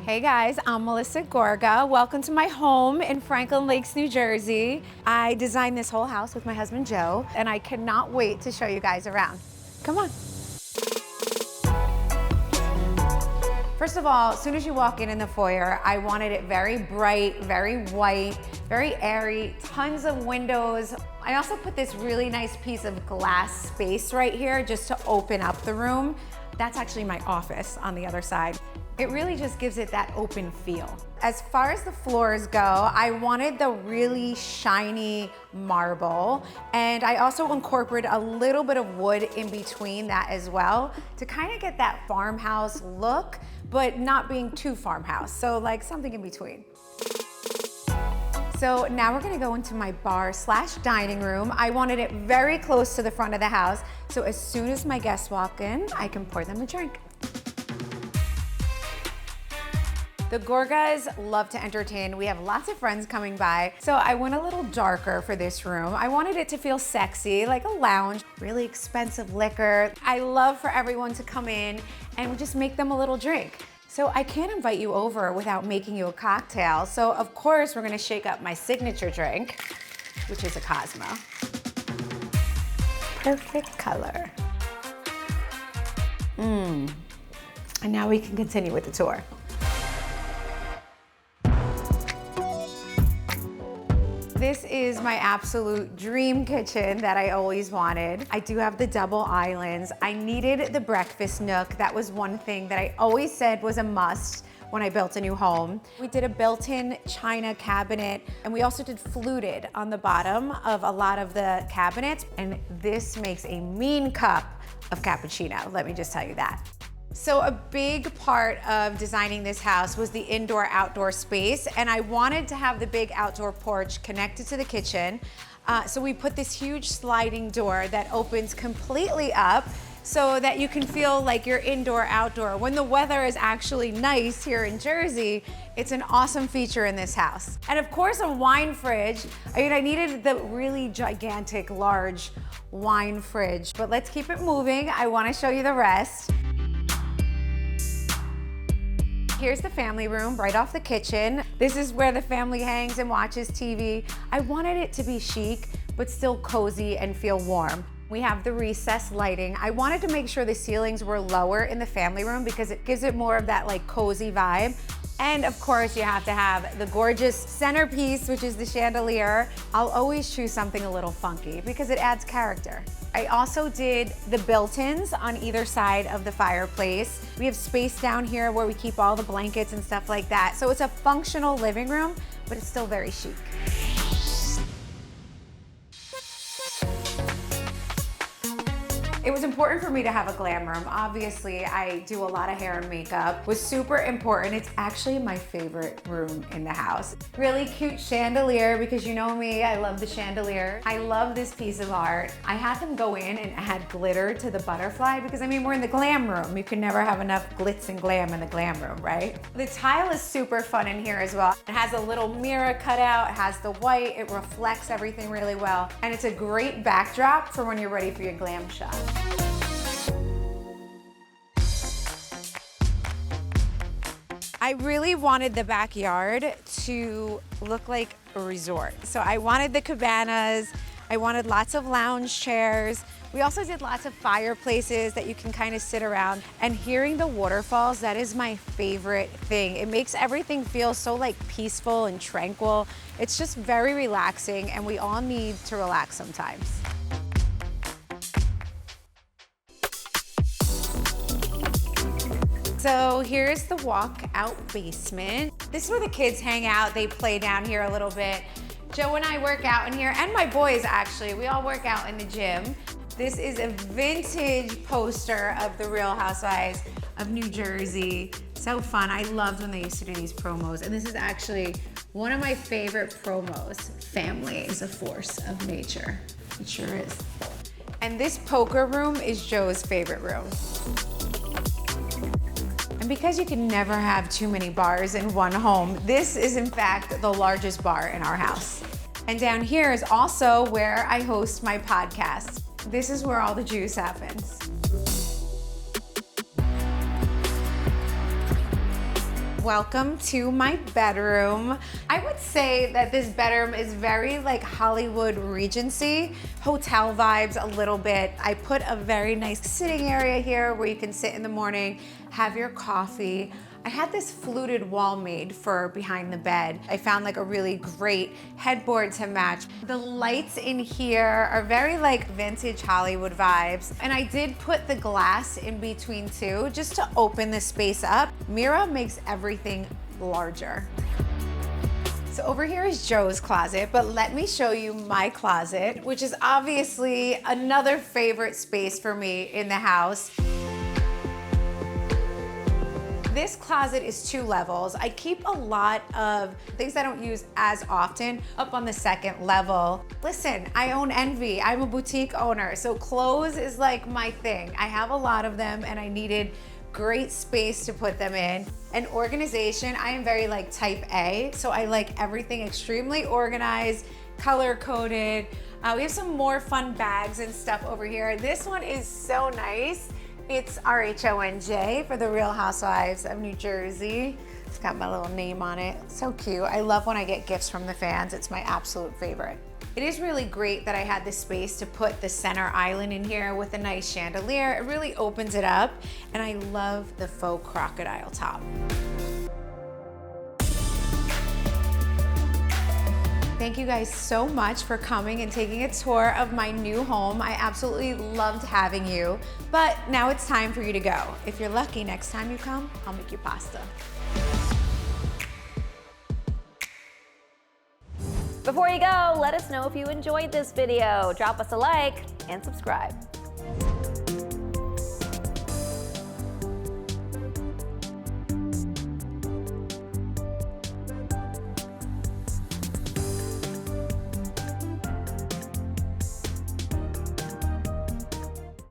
Hey guys, I'm Melissa Gorga. Welcome to my home in Franklin Lakes, New Jersey. I designed this whole house with my husband Joe, and I cannot wait to show you guys around. Come on. First of all, as soon as you walk in the foyer, I wanted it very bright, very white, very airy, tons of windows. I also put this really nice piece of glass space right here just to open up the room. That's actually my office on the other side. It really just gives it that open feel. As far as the floors go, I wanted the really shiny marble, and I also incorporated a little bit of wood in between that as well to kind of get that farmhouse look, but not being too farmhouse. So like something in between. So now we're gonna go into my bar/dining room. I wanted it very close to the front of the house, so as soon as my guests walk in, I can pour them a drink. The Gorgas love to entertain. We have lots of friends coming by. So I went a little darker for this room. I wanted it to feel sexy, like a lounge, really expensive liquor. I love for everyone to come in and just make them a little drink. So I can't invite you over without making you a cocktail. So of course, we're gonna shake up my signature drink, which is a Cosmo. Perfect color. And now we can continue with the tour. This is my absolute dream kitchen that I always wanted. I do have the double islands. I needed the breakfast nook. That was one thing that I always said was a must when I built a new home. We did a built-in china cabinet, and we also did fluted on the bottom of a lot of the cabinets. And this makes a mean cup of cappuccino, let me just tell you that. So a big part of designing this house was the indoor-outdoor space, and I wanted to have the big outdoor porch connected to the kitchen. So we put this huge sliding door that opens completely up so that you can feel like you're indoor-outdoor. When the weather is actually nice here in Jersey, it's an awesome feature in this house. And of course, a wine fridge. I needed the really gigantic, large wine fridge, but let's keep it moving. I wanna show you the rest. Here's the family room right off the kitchen. This is where the family hangs and watches TV. I wanted it to be chic, but still cozy and feel warm. We have the recessed lighting. I wanted to make sure the ceilings were lower in the family room because it gives it more of that like cozy vibe. And of course, you have to have the gorgeous centerpiece, which is the chandelier. I'll always choose something a little funky because it adds character. I also did the built-ins on either side of the fireplace. We have space down here where we keep all the blankets and stuff like that. So it's a functional living room, but it's still very chic. It was important for me to have a glam room. Obviously, I do a lot of hair and makeup. It was super important. It's actually my favorite room in the house. Really cute chandelier, because you know me, I love the chandelier. I love this piece of art. I had them go in and add glitter to the butterfly because I mean, we're in the glam room. You can never have enough glitz and glam in the glam room, right? The tile is super fun in here as well. It has a little mirror cut out, it has the white, it reflects everything really well. And it's a great backdrop for when you're ready for your glam shot. I really wanted the backyard to look like a resort. So I wanted the cabanas, I wanted lots of lounge chairs. We also did lots of fireplaces that you can kind of sit around. And hearing the waterfalls, that is my favorite thing. It makes everything feel so like peaceful and tranquil. It's just very relaxing, and we all need to relax sometimes. So here's the walk-out basement. This is where the kids hang out. They play down here a little bit. Joe and I work out in here, and my boys actually. We all work out in the gym. This is a vintage poster of the Real Housewives of New Jersey. So fun. I loved when they used to do these promos. And this is actually one of my favorite promos. Family is a force of nature. It sure is. And this poker room is Joe's favorite room. And because you can never have too many bars in one home, this is in fact the largest bar in our house. And down here is also where I host my podcast. This is where all the juice happens. Welcome to my bedroom. I would say that this bedroom is very like Hollywood Regency, hotel vibes a little bit. I put a very nice sitting area here where you can sit in the morning, have your coffee. I had this fluted wall made for behind the bed. I found like a really great headboard to match. The lights in here are very like vintage Hollywood vibes. And I did put the glass in between too, just to open the space up. Mira makes everything larger. So over here is Joe's closet, but let me show you my closet, which is obviously another favorite space for me in the house. This closet is 2 levels. I keep a lot of things I don't use as often up on the 2nd level. Listen, I own envy. I'm a boutique owner, so clothes is like my thing. I have a lot of them and I needed great space to put them in. And organization, I am very like type A, so I like everything extremely organized, color-coded. We have some more fun bags and stuff over here. This one is so nice. It's RHONJ for the Real Housewives of New Jersey. It's got my little name on it. So cute. I love when I get gifts from the fans. It's my absolute favorite. It is really great that I had the space to put the center island in here with a nice chandelier. It really opens it up, and I love the faux crocodile top. Thank you guys so much for coming and taking a tour of my new home. I absolutely loved having you, but now it's time for you to go. If you're lucky, next time you come, I'll make you pasta. Before you go, let us know if you enjoyed this video. Drop us a like and subscribe.